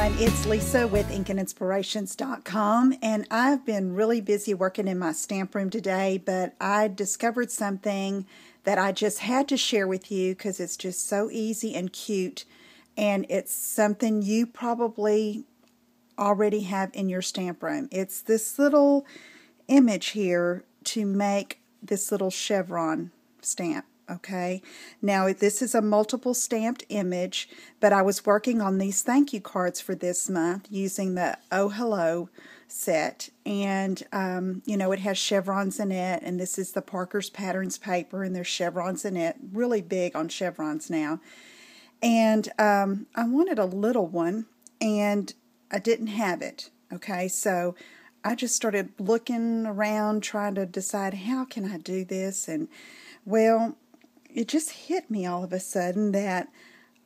everyone, it's Lisa with InkandInspirations.com, and I've been really busy working in my stamp room today, but I discovered something that I just had to share with you because it's just so easy and cute, and it's something you probably already have in your stamp room. It's this little image here to make this little chevron stamp. Okay, now this is a multiple stamped image, but I was working on these thank you cards for this month using the Oh Hello set, and you know, it has chevrons in it, and this is the Parker's Patterns paper, and there's chevrons in it, really big on chevrons now. And I wanted a little one, and I didn't have it. Okay, so I just started looking around trying to decide how can I do this, and well, it just hit me all of a sudden that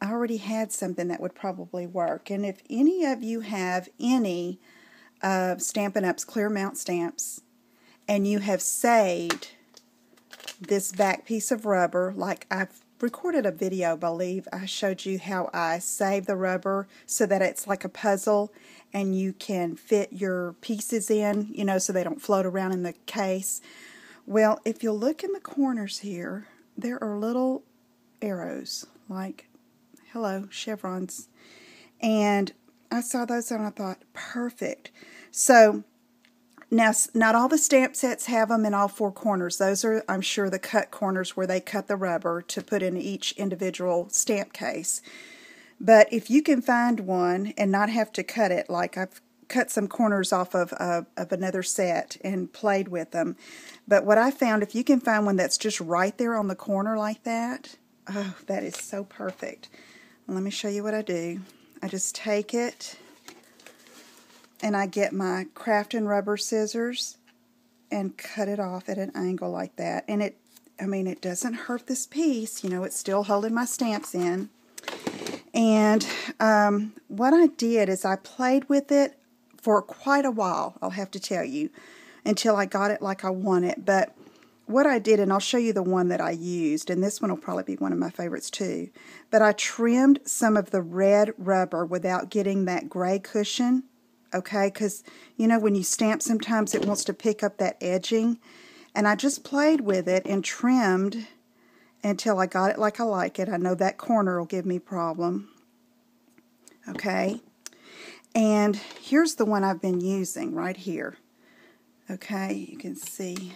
I already had something that would probably work. And if any of you have any of Stampin' Up's clear mount stamps and you have saved this back piece of rubber, like I've recorded a video, I believe I showed you how I save the rubber so that it's like a puzzle and you can fit your pieces in, you know, so they don't float around in the case. Well, if you'll look in the corners here, there are little arrows, like, hello, chevrons. And I saw those and I thought, perfect. So, now, not all the stamp sets have them in all four corners. Those are, I'm sure, the cut corners where they cut the rubber to put in each individual stamp case. But if you can find one and not have to cut it, like I've cut some corners off of another set and played with them. But what I found, if you can find one that's just right there on the corner like that, oh, that is so perfect. Let me show you what I do. I just take it and I get my craft and rubber scissors and cut it off at an angle like that. And it, I mean, it doesn't hurt this piece. You know, it's still holding my stamps in. And what I did is I played with it for quite a while, I'll have to tell you, until I got it like I want it. But what I did, and I'll show you the one that I used, and this one will probably be one of my favorites too, but I trimmed some of the red rubber without getting that gray cushion, okay, because, you know, when you stamp sometimes it wants to pick up that edging, and I just played with it and trimmed until I got it like I like it. I know that corner will give me a problem, okay. And here's the one I've been using right here. Okay, you can see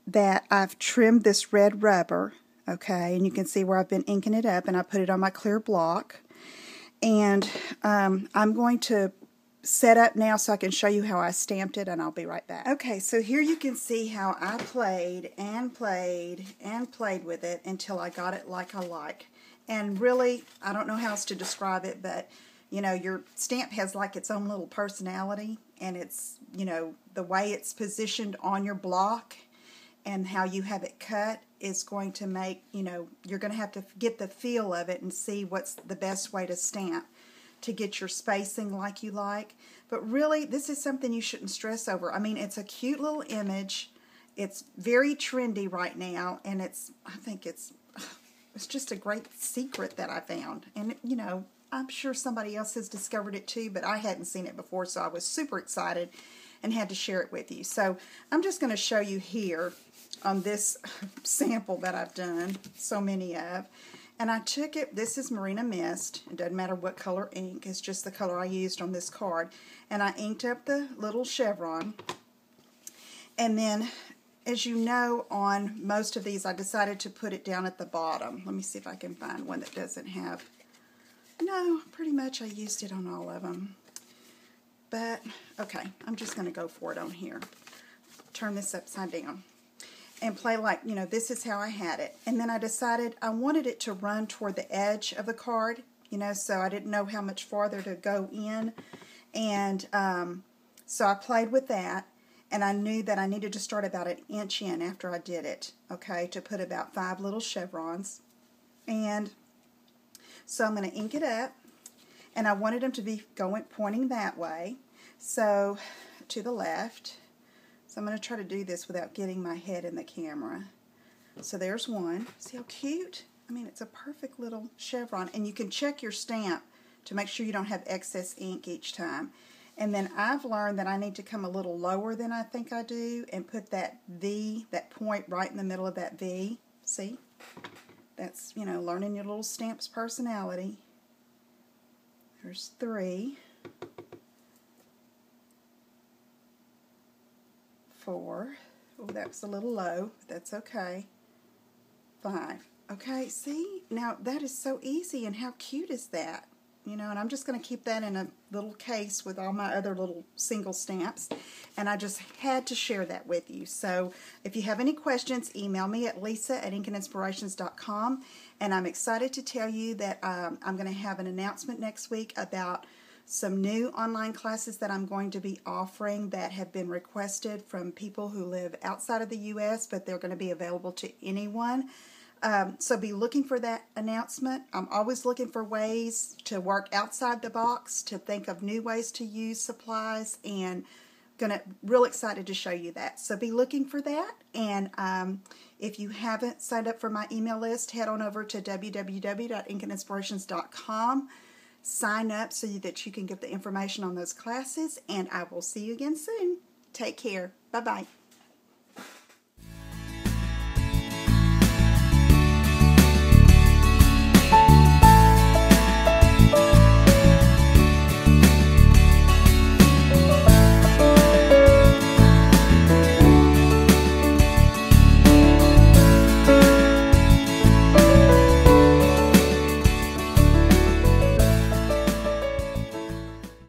that I've trimmed this red rubber, okay, and you can see where I've been inking it up, and I put it on my clear block. And I'm going to set up now so I can show you how I stamped it, and I'll be right back. Okay, so here you can see how I played and played and played with it until I got it like I like. And really, I don't know how else to describe it, but you know, your stamp has like its own little personality, and it's, you know, the way it's positioned on your block and how you have it cut is going to make, you know, you're going to have to get the feel of it and see what's the best way to stamp to get your spacing like you like. But really, this is something you shouldn't stress over. I mean, it's a cute little image. It's very trendy right now, and it's, I think it's just a great secret that I found. And, you know, I'm sure somebody else has discovered it too, but I hadn't seen it before, so I was super excited and had to share it with you. So I'm just going to show you here on this sample that I've done so many of. And I took it, this is Marina Mist. It doesn't matter what color ink, it's just the color I used on this card. And I inked up the little chevron. And then, as you know, on most of these, I decided to put it down at the bottom. Let me see if I can find one that doesn't have. No, pretty much I used it on all of them. But, okay, I'm just going to go for it on here. Turn this upside down. And play like, you know, this is how I had it. And then I decided I wanted it to run toward the edge of the card, you know, so I didn't know how much farther to go in. And so I played with that. And I knew that I needed to start about an inch in after I did it, okay, to put about 5 little chevrons. And so I'm going to ink it up, and I wanted them to be pointing that way, so to the left. So I'm going to try to do this without getting my head in the camera. So there's one. See how cute? I mean, it's a perfect little chevron, and you can check your stamp to make sure you don't have excess ink each time. And then I've learned that I need to come a little lower than I think I do and put that V, that point right in the middle of that V. See? That's, you know, learning your little stamp's personality. There's 3, 4. Oh, that was a little low, but that's okay. 5. Okay, see? Now, that is so easy, and how cute is that? You know, and I'm just going to keep that in a little case with all my other little single stamps, and I just had to share that with you. So, if you have any questions, email me at lisa@inkandinspirations.com, and I'm excited to tell you that I'm going to have an announcement next week about some new online classes that I'm going to be offering that have been requested from people who live outside of the U.S., but they're going to be available to anyone. So be looking for that announcement. I'm always looking for ways to work outside the box, to think of new ways to use supplies, and real excited to show you that. So be looking for that. And if you haven't signed up for my email list, head on over to www.inkandinspirations.com. Sign up so that you can get the information on those classes, and I will see you again soon. Take care. Bye-bye.